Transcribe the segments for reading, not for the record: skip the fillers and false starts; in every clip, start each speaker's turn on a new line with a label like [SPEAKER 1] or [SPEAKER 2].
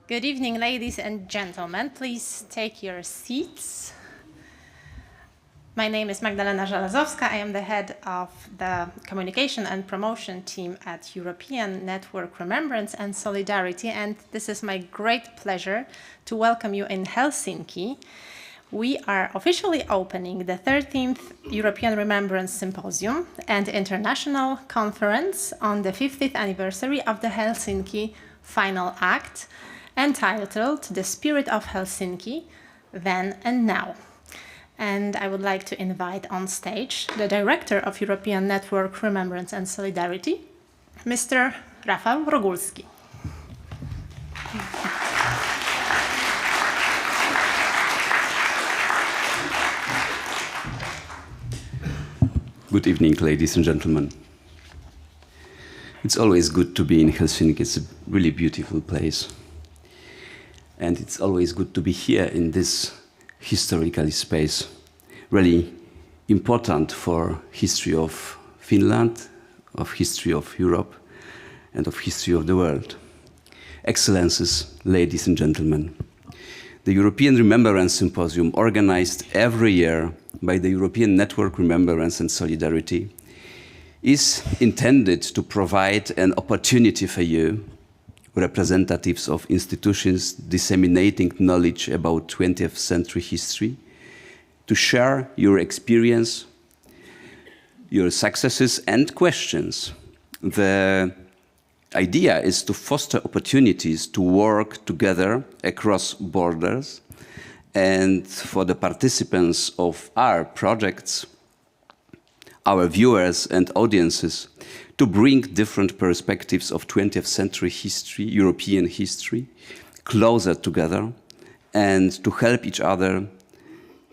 [SPEAKER 1] Good evening, ladies and gentlemen. Please take your seats. My name is Magdalena Żelazowska. I am the head of the communication and promotion team at European Network Remembrance and Solidarity, and this is my great pleasure to welcome you in Helsinki. We are officially opening the 13th European Remembrance Symposium and International Conference on the 50th anniversary of the Helsinki Final Act, entitled The Spirit of Helsinki, Then and Now. And I would like to invite on stage the Director of European Network Remembrance and Solidarity, Mr. Rafał Rogulski.
[SPEAKER 2] Good evening, ladies and gentlemen. It's always good to be in Helsinki. It's a really beautiful place. And it's always good to be here in this historical space, really important for history of Finland, of history of Europe, and of history of the world. Excellencies, ladies and gentlemen, the European Remembrance Symposium, organized every year by the European Network Remembrance and Solidarity, is intended to provide an opportunity for you, representatives of institutions disseminating knowledge about 20th century history, to share your experience, your successes and questions. The idea is to foster opportunities to work together across borders, and for the participants of our projects, our viewers and audiences, to bring different perspectives of 20th century history, European history, closer together, and to help each other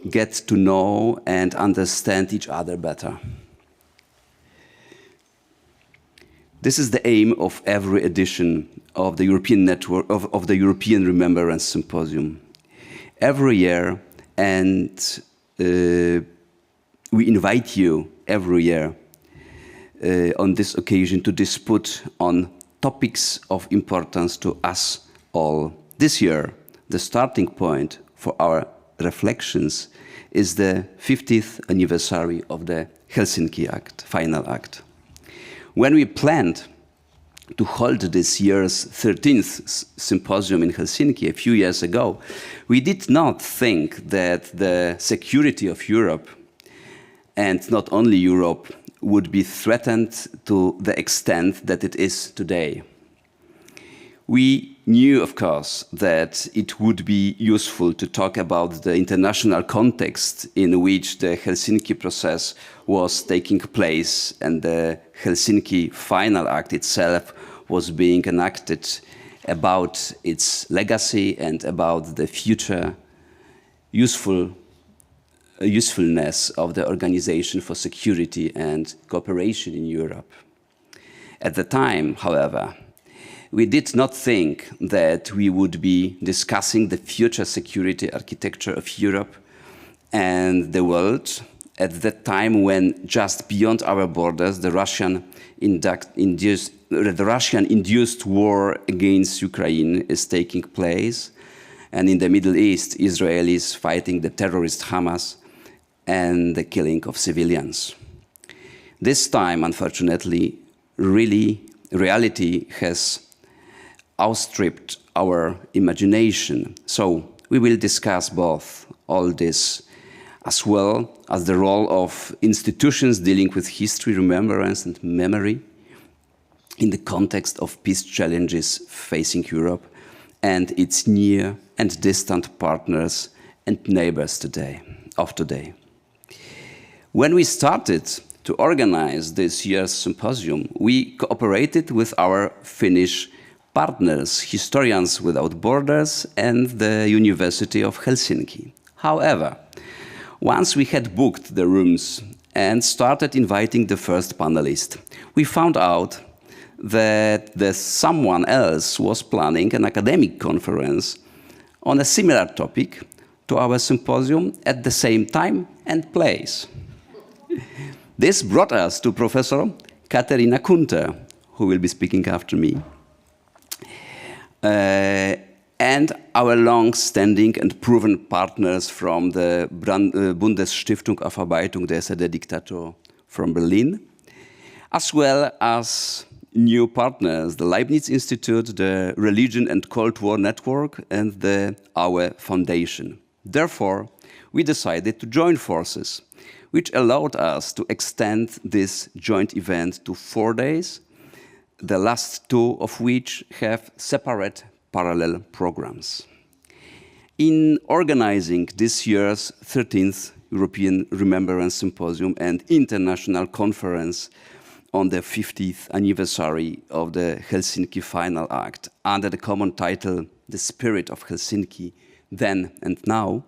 [SPEAKER 2] get to know and understand each other better. This is the aim of every edition of the European Network of the European Remembrance Symposium. Every year, and we invite you every year on this occasion to dispute on topics of importance to us all. This year, the starting point for our reflections is the 50th anniversary of the Helsinki Act, Final Act. When we planned to hold this year's 13th symposium in Helsinki a few years ago, we did not think that the security of Europe, and not only Europe, would be threatened to the extent that it is today. We knew, of course, that it would be useful to talk about the international context in which the Helsinki process was taking place and the Helsinki Final Act itself was being enacted, about its legacy and about the future usefulness of the Organization for Security and Cooperation in Europe. At the time, however, we did not think that we would be discussing the future security architecture of Europe and the world at that time when just beyond our borders the Russian-induced war against Ukraine is taking place, and in the Middle East, Israelis fighting the terrorist Hamas and the killing of civilians. This time, unfortunately, reality has outstripped our imagination. So we will discuss both all this, as well as the role of institutions dealing with history, remembrance and memory in the context of peace challenges facing Europe and its near and distant partners and neighbors today. When we started to organize this year's symposium, we cooperated with our Finnish partners, Historians Without Borders and the University of Helsinki. However, once we had booked the rooms and started inviting the first panelist, we found out that someone else was planning an academic conference on a similar topic to our symposium at the same time and place. This brought us to Professor Katerina Kunter, who will be speaking after me. and our long-standing and proven partners from the Bundesstiftung Aufarbeitung der SED-Diktator from Berlin, as well as new partners, the Leibniz Institute, the Religion and Cold War Network, and the Our Foundation. Therefore, we decided to join forces, which allowed us to extend this joint event to 4 days, the last 2 of which have separate parallel programs. In organizing this year's 13th European Remembrance Symposium and International Conference on the 50th anniversary of the Helsinki Final Act under the common title, The Spirit of Helsinki, Then and Now,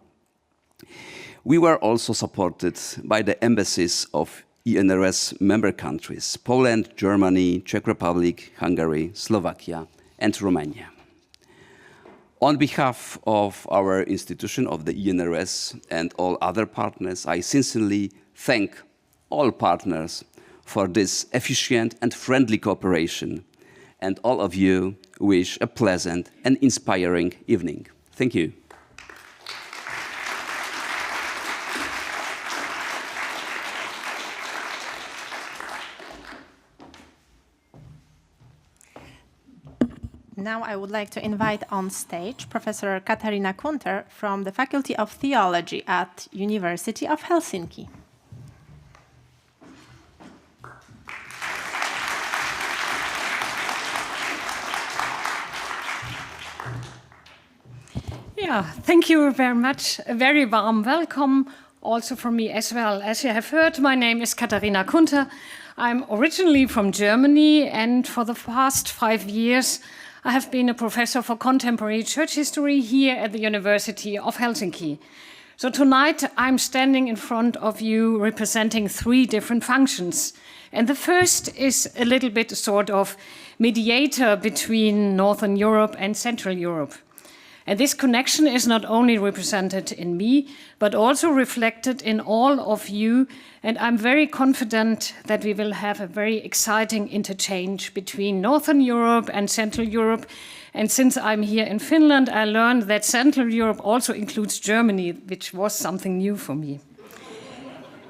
[SPEAKER 2] we were also supported by the embassies of ENRS member countries, Poland, Germany, Czech Republic, Hungary, Slovakia, and Romania. On behalf of our institution, of the ENRS and all other partners, I sincerely thank all partners for this efficient and friendly cooperation, and all of you wish a pleasant and inspiring evening. Thank you.
[SPEAKER 1] Now I would like to invite on stage Professor Katarina Kunter from the Faculty of Theology at University of Helsinki.
[SPEAKER 3] Yeah, thank you very much. A very warm welcome also from me as well. As you have heard, my name is Katarina Kunter. I'm originally from Germany, and for the past 5 years, I have been a professor for contemporary church history here at the University of Helsinki. So tonight I'm standing in front of you representing 3 different functions. And the first is a little bit sort of mediator between Northern Europe and Central Europe. And this connection is not only represented in me, but also reflected in all of you. And I'm very confident that we will have a very exciting interchange between Northern Europe and Central Europe. And since I'm here in Finland, I learned that Central Europe also includes Germany, which was something new for me.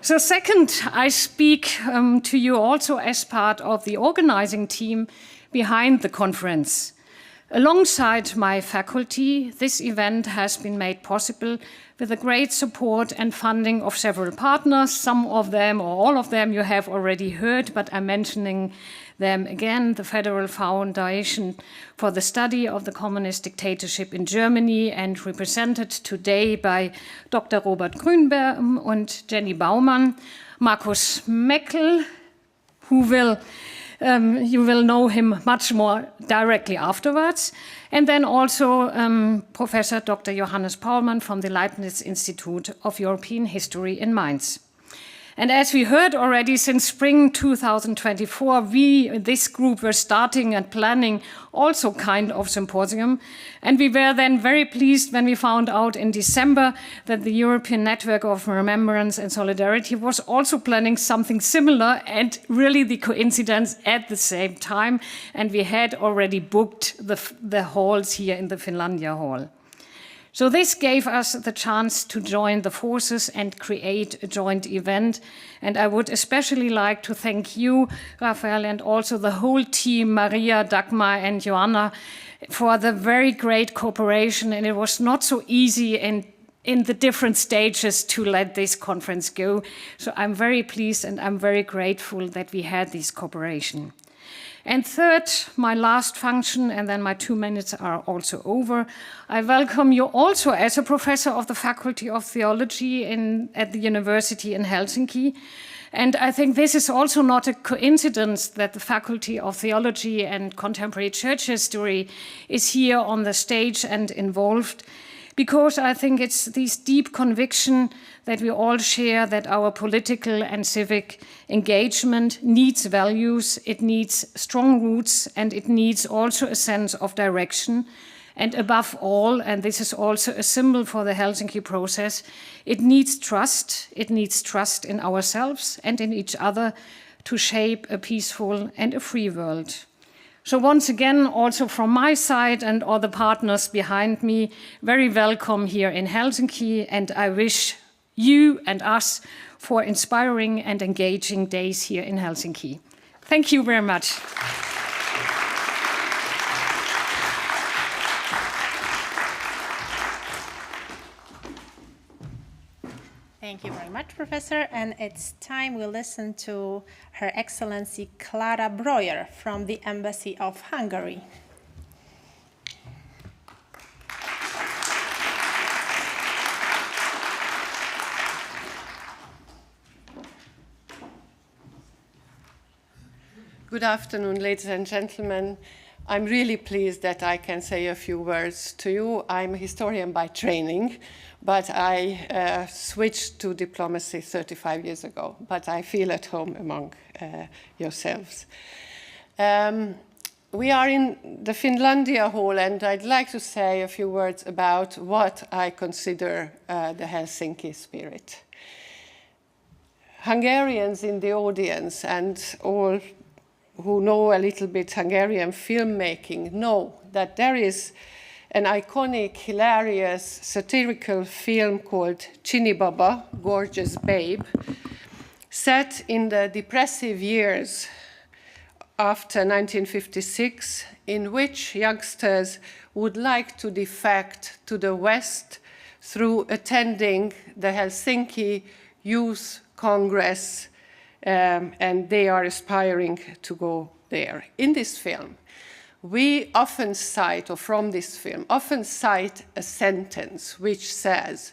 [SPEAKER 3] So second, I speak to you also as part of the organizing team behind the conference. Alongside my faculty, this event has been made possible with the great support and funding of several partners. Some of them, or all of them, you have already heard, but I'm mentioning them again. The Federal Foundation for the Study of the Communist Dictatorship in Germany, and represented today by Dr. Robert Grünbaum and Jenny Baumann. Markus Meckel, you will know him much more directly afterwards. And then also Professor Dr. Johannes Paulmann from the Leibniz Institute of European History in Mainz. And as we heard already, since spring 2024, this group, were starting and planning also kind of symposium. And we were then very pleased when we found out in December that the European Network of Remembrance and Solidarity was also planning something similar, and really the coincidence at the same time. And we had already booked the halls here in the Finlandia Hall. So this gave us the chance to join the forces and create a joint event. And I would especially like to thank you, Raphael, and also the whole team, Maria, Dagmar, and Joanna, for the very great cooperation. And it was not so easy in the different stages to let this conference go. So I'm very pleased and I'm very grateful that we had this cooperation. And third, my last function, and then my 2 minutes are also over. I welcome you also as a professor of the Faculty of Theology at the University in Helsinki. And I think this is also not a coincidence that the Faculty of Theology and Contemporary Church History is here on the stage and involved, because I think it's this deep conviction that we all share that our political and civic engagement needs values, it needs strong roots, and it needs also a sense of direction. And above all, and this is also a symbol for the Helsinki process, it needs trust. It needs trust in ourselves and in each other to shape a peaceful and a free world. So once again, also from my side and all the partners behind me, very welcome here in Helsinki, and I wish you and us for inspiring and engaging days here in Helsinki. Thank you very much.
[SPEAKER 1] Thank you very much, Professor. And it's time we listen to Her Excellency Klára Breuer from the Embassy of Hungary.
[SPEAKER 4] Good afternoon, ladies and gentlemen. I'm really pleased that I can say a few words to you. I'm a historian by training, but I switched to diplomacy 35 years ago, but I feel at home among yourselves. We are in the Finlandia Hall, and I'd like to say a few words about what I consider the Helsinki spirit. Hungarians in the audience and all who know a little bit Hungarian filmmaking know that there is an iconic, hilarious, satirical film called Chini Baba, Gorgeous Babe, set in the depressive years after 1956, in which youngsters would like to defect to the West through attending the Helsinki Youth Congress, and they are aspiring to go there. In this film, we often cite, or from this film, often cite a sentence which says,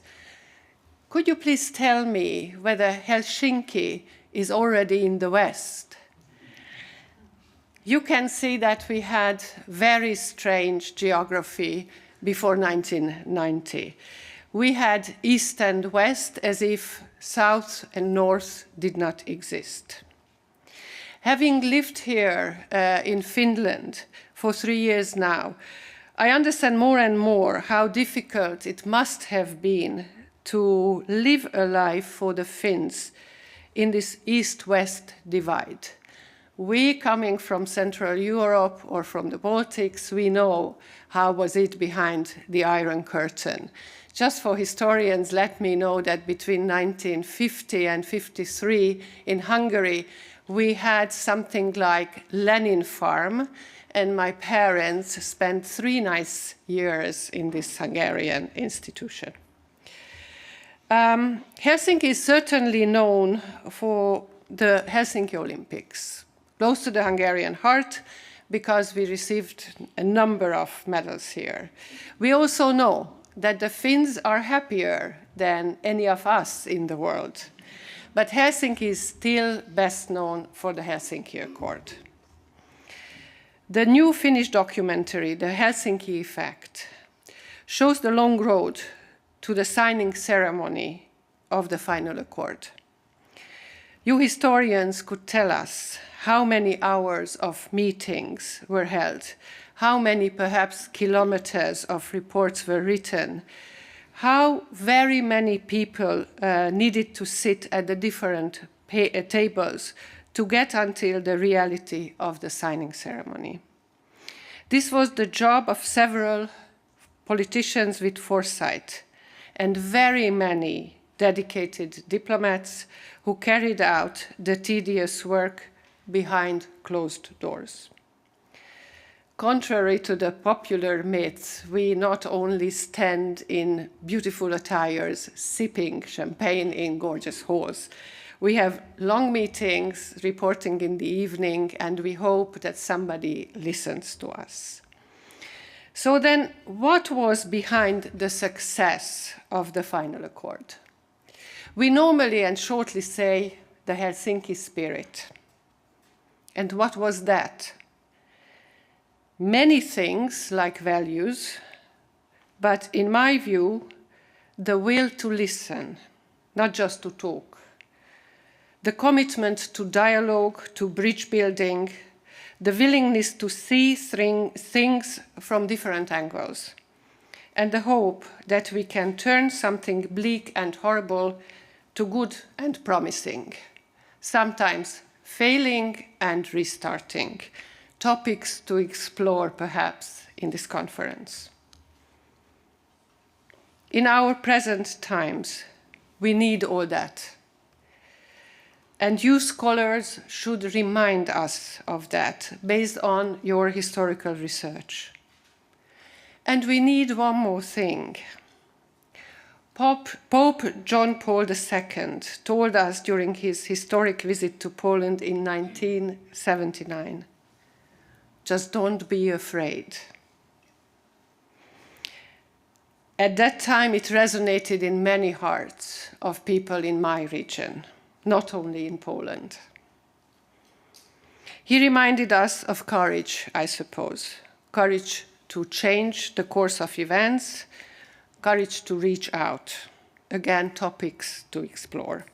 [SPEAKER 4] "Could you please tell me whether Helsinki is already in the West?" You can see that we had very strange geography before 1990. We had East and West as if South and North did not exist. Having lived here in Finland for 3 years now, I understand more and more how difficult it must have been to live a life for the Finns in this East-West divide. We, coming from Central Europe or from the Baltics, we know how was it behind the Iron Curtain. Just for historians, let me know that between 1950 and 1953 in Hungary, we had something like Lenin Farm, and my parents spent 3 nice years in this Hungarian institution. Helsinki is certainly known for the Helsinki Olympics, close to the Hungarian heart, because we received a number of medals here. We also know that the Finns are happier than any of us in the world. But Helsinki is still best known for the Helsinki Accord. The new Finnish documentary, The Helsinki Effect, shows the long road to the signing ceremony of the final accord. You historians could tell us how many hours of meetings were held, how many perhaps kilometers of reports were written, how very many people needed to sit at the different tables to get until the reality of the signing ceremony. This was the job of several politicians with foresight and very many dedicated diplomats who carried out the tedious work behind closed doors. Contrary to the popular myths, we not only stand in beautiful attires, sipping champagne in gorgeous halls. We have long meetings, reporting in the evening, and we hope that somebody listens to us. So then, what was behind the success of the final accord? We normally and shortly say the Helsinki spirit. And what was that? Many things like values, but in my view, the will to listen, not just to talk. The commitment to dialogue, to bridge building, the willingness to see things from different angles, and the hope that we can turn something bleak and horrible to good and promising, sometimes failing and restarting, topics to explore perhaps in this conference. In our present times, we need all that. And you scholars should remind us of that based on your historical research. And we need one more thing. Pope John Paul II told us during his historic visit to Poland in 1979, just don't be afraid. At that time, it resonated in many hearts of people in my region, not only in Poland. He reminded us of courage, I suppose. Courage to change the course of events, courage to reach out. Again, topics to explore.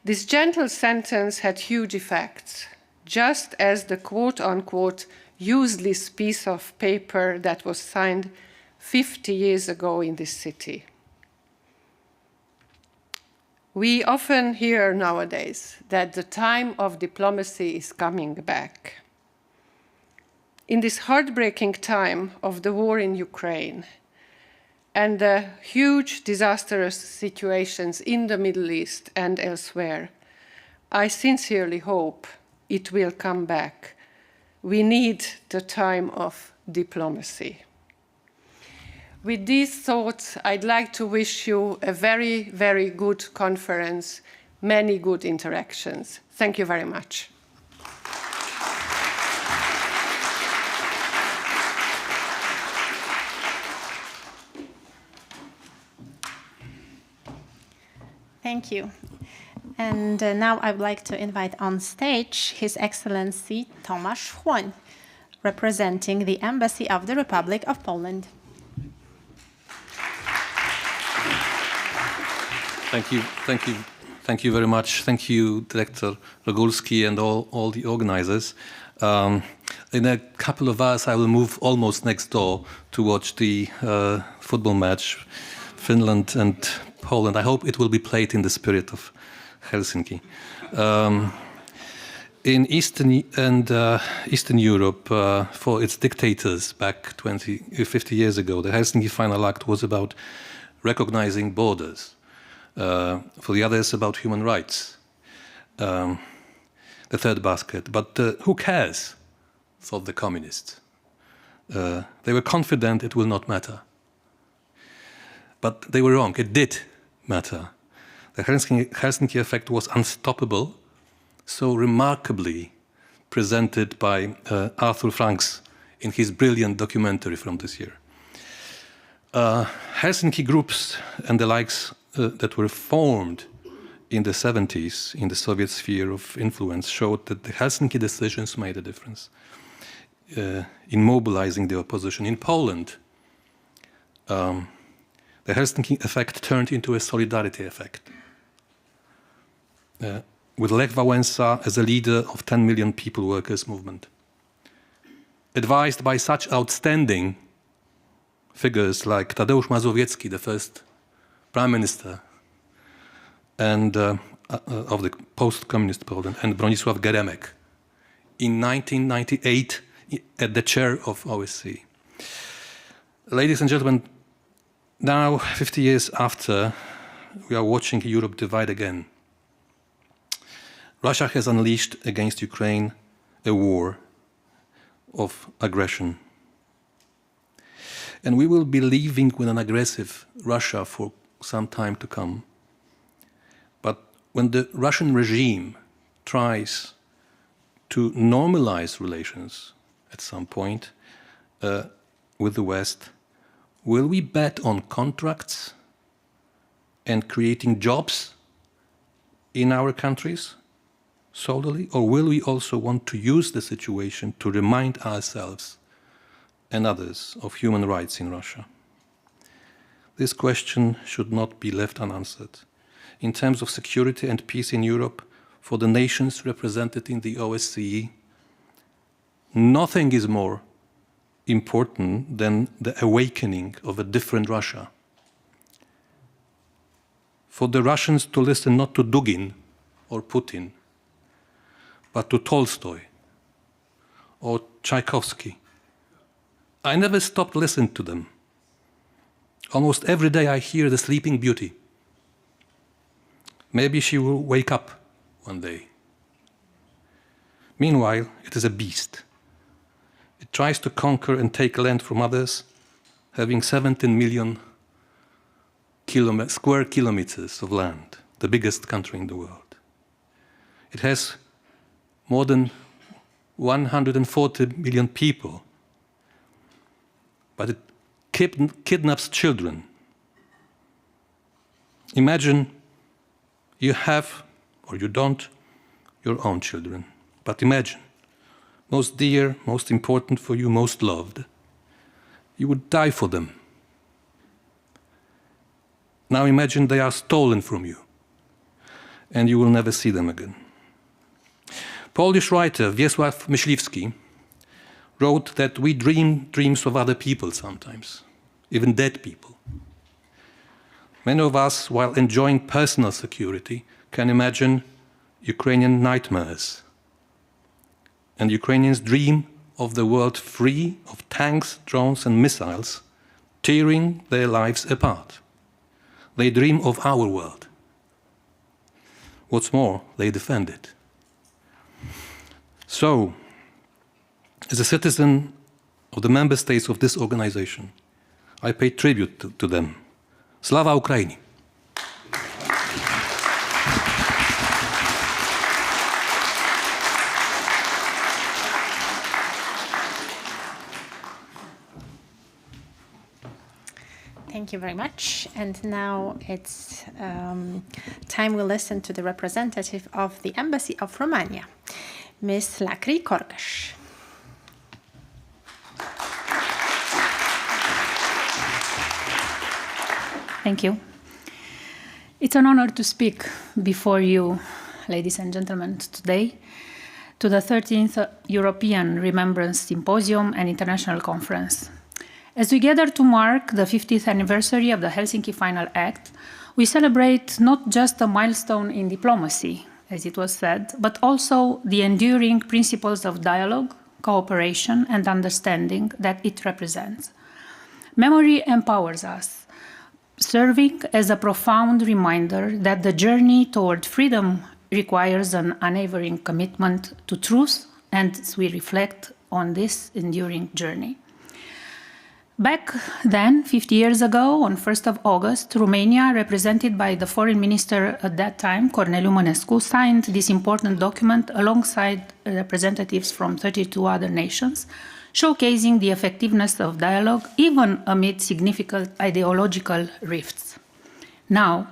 [SPEAKER 4] This gentle sentence had huge effects, just as the quote-unquote useless piece of paper that was signed 50 years ago in this city. We often hear nowadays that the time of diplomacy is coming back. In this heartbreaking time of the war in Ukraine and the huge disastrous situations in the Middle East and elsewhere, I sincerely hope it will come back. We need the time of diplomacy. With these thoughts, I'd like to wish you a very, very good conference, many good interactions. Thank you very much.
[SPEAKER 1] Thank you. And now I'd like to invite on stage His Excellency Tomasz Chłoń, representing the Embassy of the Republic of Poland.
[SPEAKER 5] Thank you very much. Thank you, Director Rogulski and all the organizers. In a couple of hours, I will move almost next door to watch the football match, Finland and Poland. I hope it will be played in the spirit of Helsinki. In Eastern Europe, for its dictators back 50 years ago, the Helsinki Final Act was about recognizing borders. For the others, about human rights. The third basket. But who cares, thought the communists. They were confident it will not matter. But they were wrong. It did matter. The Helsinki effect was unstoppable, so remarkably presented by Arthur Franks in his brilliant documentary from this year. Helsinki groups and the likes that were formed in the 70s in the Soviet sphere of influence showed that the Helsinki decisions made a difference in mobilizing the opposition. In Poland, the Helsinki effect turned into a solidarity effect. With Lech Wałęsa as a leader of 10 million people workers movement. Advised by such outstanding figures like Tadeusz Mazowiecki, the first Prime Minister and of the post-communist Poland, and Bronisław Geremek in 1998 at the chair of OSCE. Ladies and gentlemen, now 50 years after, we are watching Europe divide again. Russia has unleashed against Ukraine a war of aggression. And we will be living with an aggressive Russia for some time to come. But when the Russian regime tries to normalize relations at some point with the West, will we bet on contracts and creating jobs in our countries solely? Or will we also want to use the situation to remind ourselves and others of human rights in Russia? This question should not be left unanswered. In terms of security and peace in Europe, for the nations represented in the OSCE, nothing is more important than the awakening of a different Russia. For the Russians to listen not to Dugin or Putin, but to Tolstoy or Tchaikovsky. I never stopped listening to them. Almost every day I hear the Sleeping Beauty. Maybe she will wake up one day. Meanwhile, it is a beast. It tries to conquer and take land from others, having 17 million square kilometers of land, the biggest country in the world. It has more than 140 million people, but it kidnaps children. Imagine you have, or you don't, your own children. But imagine, most dear, most important for you, most loved, you would die for them. Now imagine they are stolen from you, and you will never see them again. Polish writer Wiesław Myśliwski wrote that we dream dreams of other people sometimes, even dead people. Many of us, while enjoying personal security, can imagine Ukrainian nightmares. And Ukrainians dream of the world free of tanks, drones, and missiles, tearing their lives apart. They dream of our world. What's more, they defend it. So, as a citizen of the member states of this organization, I pay tribute to them. Slava Ukraini!
[SPEAKER 1] Thank you very much. And now it's time we listen to the representative of the Embassy of Romania, Ms. Lakri Korkash.
[SPEAKER 6] Thank you. It's an honor to speak before you, ladies and gentlemen, today to the 13th European Remembrance Symposium and International Conference. As we gather to mark the 50th anniversary of the Helsinki Final Act, we celebrate not just a milestone in diplomacy, as it was said, but also the enduring principles of dialogue, cooperation, and understanding that it represents. Memory empowers us, serving as a profound reminder that the journey toward freedom requires an unwavering commitment to truth, and we reflect on this enduring journey. Back then, 50 years ago, on 1st of August, Romania, represented by the foreign minister at that time, Corneliu Mănescu, signed this important document alongside representatives from 32 other nations, showcasing the effectiveness of dialogue even amid significant ideological rifts. Now,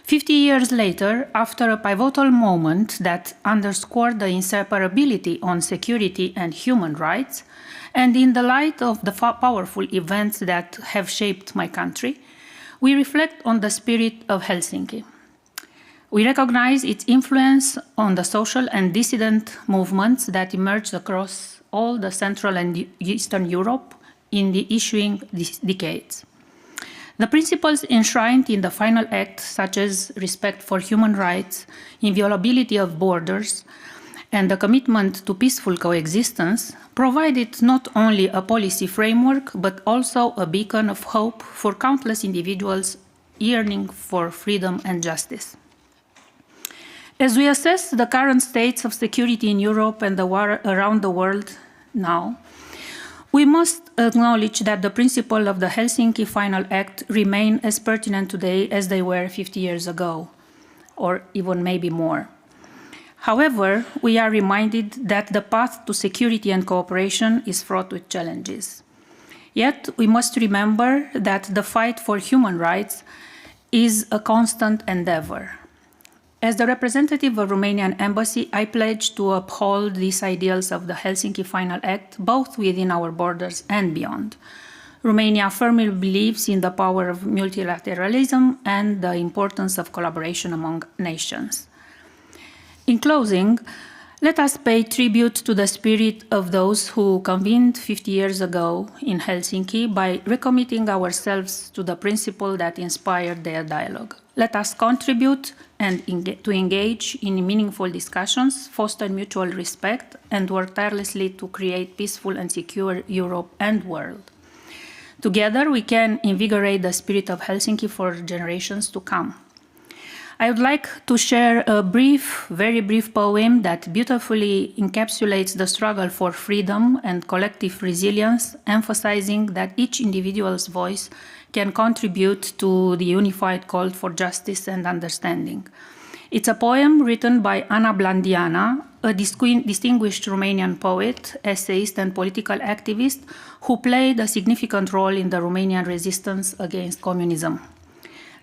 [SPEAKER 6] 50 years later, after a pivotal moment that underscored the inseparability on security and human rights, and in the light of the powerful events that have shaped my country, we reflect on the spirit of Helsinki. We recognize its influence on the social and dissident movements that emerged across all the Central and Eastern Europe in the ensuing decades. The principles enshrined in the Final Act, such as respect for human rights, inviolability of borders, and the commitment to peaceful coexistence, provided not only a policy framework, but also a beacon of hope for countless individuals yearning for freedom and justice. As we assess the current states of security in Europe and the war around the world now, we must acknowledge that the principles of the Helsinki Final Act remain as pertinent today as they were 50 years ago, or even maybe more. However, we are reminded that the path to security and cooperation is fraught with challenges. Yet, we must remember that the fight for human rights is a constant endeavor. As the representative of the Romanian Embassy, I pledge to uphold these ideals of the Helsinki Final Act, both within our borders and beyond. Romania firmly believes in the power of multilateralism and the importance of collaboration among nations. In closing, let us pay tribute to the spirit of those who convened 50 years ago in Helsinki by recommitting ourselves to the principle that inspired their dialogue: Let us contribute and to engage in meaningful discussions, foster mutual respect, and work tirelessly to create peaceful and secure Europe and world. Together, we can invigorate the spirit of Helsinki for generations to come. I would like to share a very brief poem that beautifully encapsulates the struggle for freedom and collective resilience, emphasizing that each individual's voice can contribute to the unified call for justice and understanding. It's a poem written by Ana Blandiana, a distinguished Romanian poet, essayist, and political activist who played a significant role in the Romanian resistance against communism.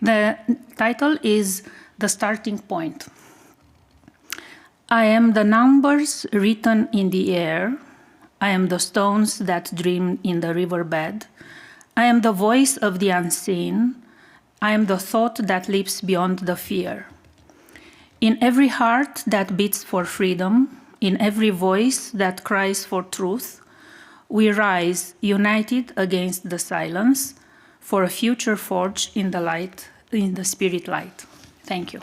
[SPEAKER 6] The title is The Starting Point. I am the numbers written in the air. I am the stones that dream in the riverbed. I am the voice of the unseen. I am the thought that leaps beyond the fear. In every heart that beats for freedom, in every voice that cries for truth, we rise united against the silence for a future forged in the light, in the spirit light. Thank you.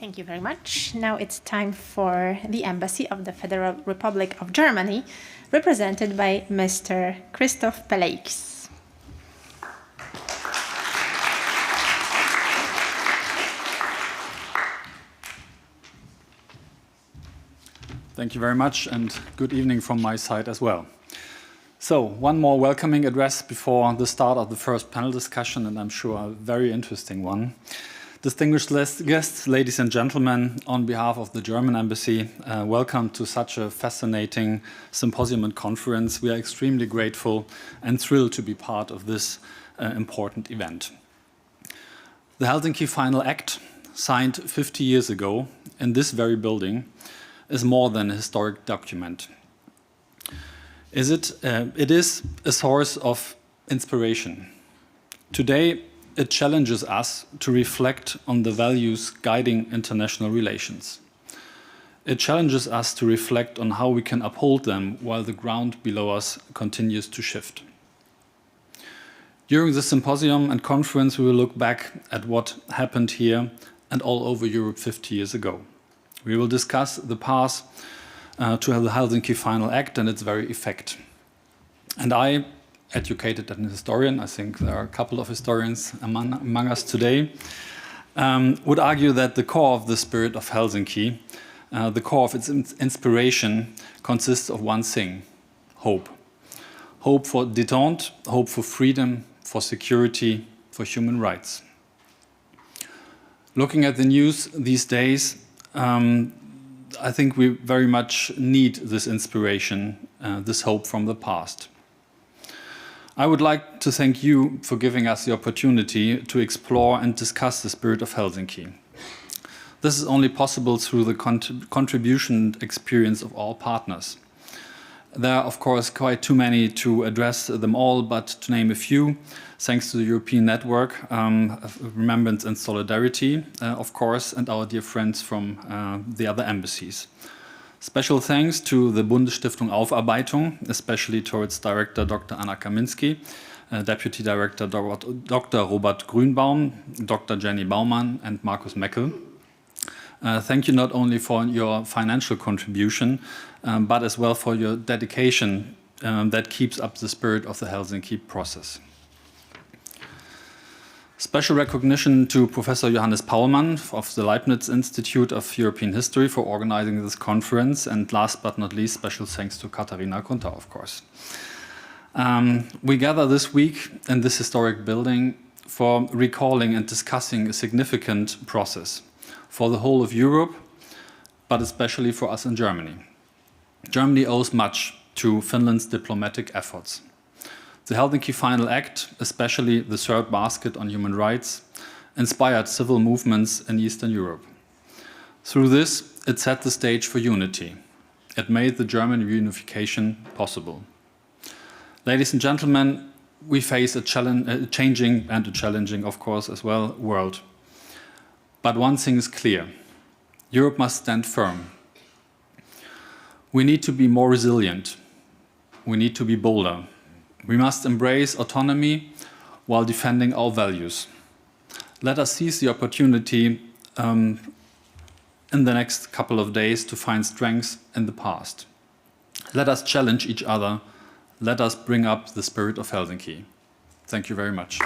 [SPEAKER 1] Thank you very much. Now it's time for the Embassy of the Federal Republic of Germany, represented by Mr. Christoph Peleix.
[SPEAKER 7] Thank you very much, and good evening from my side as well. So, one more welcoming address before the start of the first panel discussion, and I'm sure a very interesting one. Distinguished guests, ladies and gentlemen, on behalf of the German Embassy, welcome to such a fascinating symposium and conference. We are extremely grateful and thrilled to be part of this important event. The Helsinki Final Act, signed 50 years ago in this very building, is more than a historic document. It is a source of inspiration. Today, it challenges us to reflect on the values guiding international relations. It challenges us to reflect on how we can uphold them while the ground below us continues to shift. During the symposium and conference, we will look back at what happened here and all over Europe 50 years ago. We will discuss the path to the Helsinki Final Act and its very effect. And I, educated as a historian, I think there are a couple of historians among us today, would argue that the core of the spirit of Helsinki, the core of its inspiration, consists of one thing: hope. Hope for détente, hope for freedom, for security, for human rights. Looking at the news these days, I think we very much need this inspiration, this hope from the past. I would like to thank you for giving us the opportunity to explore and discuss the spirit of Helsinki. This is only possible through the contribution and experience of all partners. There are, of course, quite too many to address them all, but to name a few, thanks to the European Network of Remembrance and Solidarity, of course, and our dear friends from the other embassies. Special thanks to the Bundesstiftung Aufarbeitung, especially towards Director Dr. Anna Kaminski, Deputy Director Dr. Robert Grünbaum, Dr. Jenny Baumann, and Markus Meckel. Thank you not only for your financial contribution, but as well for your dedication that keeps up the spirit of the Helsinki process. Special recognition to Professor Johannes Paulmann of the Leibniz Institute of European History for organizing this conference, and last but not least, special thanks to Katharina Kunter, of course. We gather this week in this historic building for recalling and discussing a significant process for the whole of Europe, but especially for us in Germany. Germany owes much to Finland's diplomatic efforts. The Helsinki Final Act, especially the third basket on human rights, inspired civil movements in Eastern Europe. Through this, it set the stage for unity. It made the German reunification possible. Ladies and gentlemen, we face a changing and a challenging, of course, as well, world. But one thing is clear: Europe must stand firm We need to be more resilient. We need to be bolder. We must embrace autonomy while defending our values. Let us seize the opportunity in the next couple of days to find strengths in the past. Let us challenge each other. Let us bring up the spirit of Helsinki. Thank you very much.